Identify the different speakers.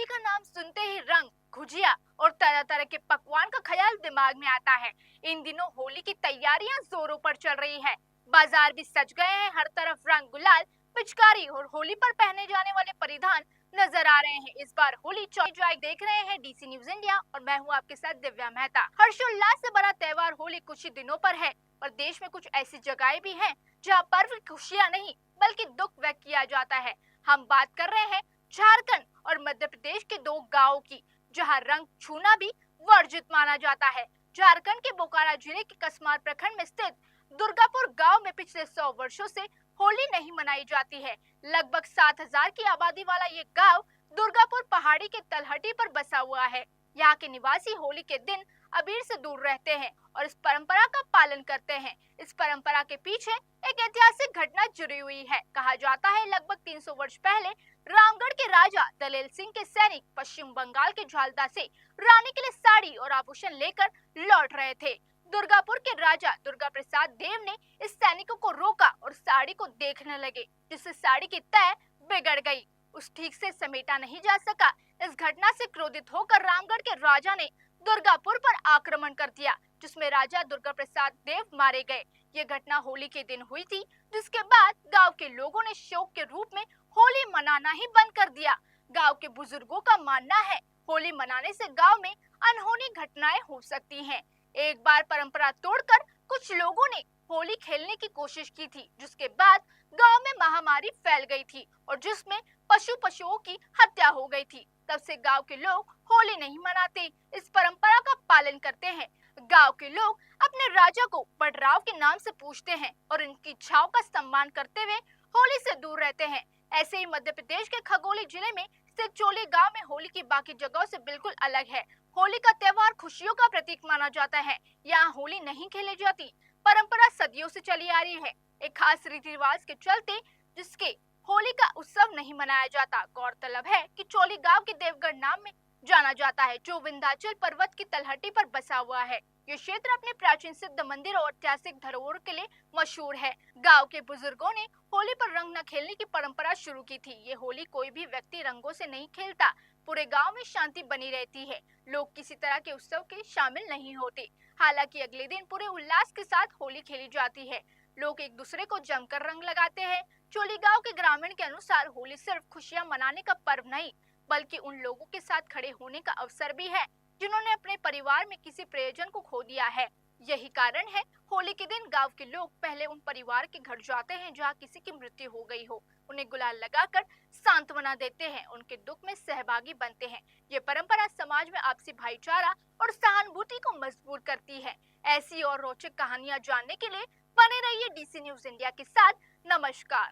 Speaker 1: होली का नाम सुनते ही रंग, गुजिया और तरह तरह के पकवान का ख्याल दिमाग में आता है। इन दिनों होली की तैयारियां जोरों पर चल रही है। बाजार भी सज गए हैं, हर तरफ रंग, गुलाल, पिचकारी और होली पर पहने जाने वाले परिधान नजर आ रहे हैं। इस बार होली जो देख रहे हैं डीसी न्यूज इंडिया और मैं हूं आपके साथ दिव्या मेहता। हर्षोल्लास से भरा त्योहार होली कुछ ही दिनों पर है और देश में कुछ ऐसी जगहें भी हैं जहां पर्व खुशियां नहीं बल्कि दुख व्यक्त किया जाता है। हम बात कर रहे हैं झारखंड और मध्य प्रदेश के दो गांवों की, जहां रंग छूना भी वर्जित माना जाता है। झारखंड के बोकारो जिले के कसमार प्रखंड में स्थित दुर्गापुर गांव में पिछले 100 वर्षों से होली नहीं मनाई जाती है। लगभग 7,000 की आबादी वाला ये गांव दुर्गापुर पहाड़ी के तलहटी पर बसा हुआ है। यहाँ के निवासी होली के दिन अबीर से दूर रहते हैं और इस परंपरा का पालन करते हैं। इस परंपरा के पीछे एक ऐतिहासिक घटना जुड़ी हुई है। कहा जाता है लगभग 300 वर्ष पहले रामगढ़ के राजा दलेल सिंह के सैनिक पश्चिम बंगाल के झालदा से रानी के लिए साड़ी और आभूषण लेकर लौट रहे थे। दुर्गापुर के राजा दुर्गा प्रसाद देव ने इस सैनिकों को रोका और साड़ी को देखने लगे, जिससे साड़ी की तय बिगड़ गई। उस ठीक से समेटा नहीं जा सका। इस घटना से क्रोधित होकर रामगढ़ के राजा ने दुर्गापुर पर आक्रमण कर दिया, जिसमें राजा दुर्गा प्रसाद देव मारे गए। ये घटना होली के दिन हुई थी, जिसके बाद गांव के लोगों ने शोक के रूप में होली मनाना ही बंद कर दिया। गांव के बुजुर्गों का मानना है होली मनाने से गांव में अनहोनी घटनाएं हो सकती हैं। एक बार परंपरा तोड़कर कुछ लोगों ने होली खेलने की कोशिश की थी, जिसके बाद गांव में महामारी फैल गई थी और जिसमें पशुओं की हत्या हो गई थी। तब से गांव के लोग होली नहीं मनाते, इस परंपरा का पालन करते हैं। गांव के लोग अपने राजा को बटराव के नाम से पूछते हैं और इनकी इच्छाओं का सम्मान करते हुए होली से दूर रहते हैं। ऐसे ही मध्य प्रदेश के खगोली जिले में स्थित चोली गांव में होली की बाकी जगहों से बिल्कुल अलग है। होली का त्योहार खुशियों का प्रतीक माना जाता है। यहाँ होली नहीं खेली जाती, परंपरा सदियों से चली आ रही है। एक खास रीति रिवाज के चलते जिसके होली का उत्सव नहीं मनाया जाता। गौरतलब है कि चोली गांव के देवगढ़ नाम में जाना जाता है, जो विंध्याचल पर्वत की तलहटी पर बसा हुआ है। ये क्षेत्र अपने प्राचीन सिद्ध मंदिर और ऐतिहासिक धरोहर के लिए मशहूर है। गांव के बुजुर्गों ने होली पर रंग न खेलने की परंपरा शुरू की थी। ये होली कोई भी व्यक्ति रंगों से नहीं खेलता, पूरे गांव में शांति बनी रहती है। लोग किसी तरह के उत्सव के शामिल नहीं होते। हालांकि अगले दिन पूरे उल्लास के साथ होली खेली जाती है। लोग एक दूसरे को जमकर रंग लगाते हैं। चोली गांव के ग्रामीण के अनुसार होली सिर्फ खुशियां मनाने का पर्व नहीं, बल्कि उन लोगों के साथ खड़े होने का अवसर भी है जिन्होंने अपने परिवार में किसी प्रियजन को खो दिया है। यही कारण है होली के दिन गांव के लोग पहले उन परिवार के घर जाते हैं जहां किसी की मृत्यु हो गई हो। उन्हें गुलाल लगाकर सांत्वना देते हैं, उनके दुख में सहभागी बनते हैं। ये परंपरा समाज में आपसी भाईचारा और सहानुभूति को मजबूत करती है। ऐसी और रोचक कहानियां जानने के लिए बने रहिए डीसी न्यूज इंडिया के साथ। नमस्कार।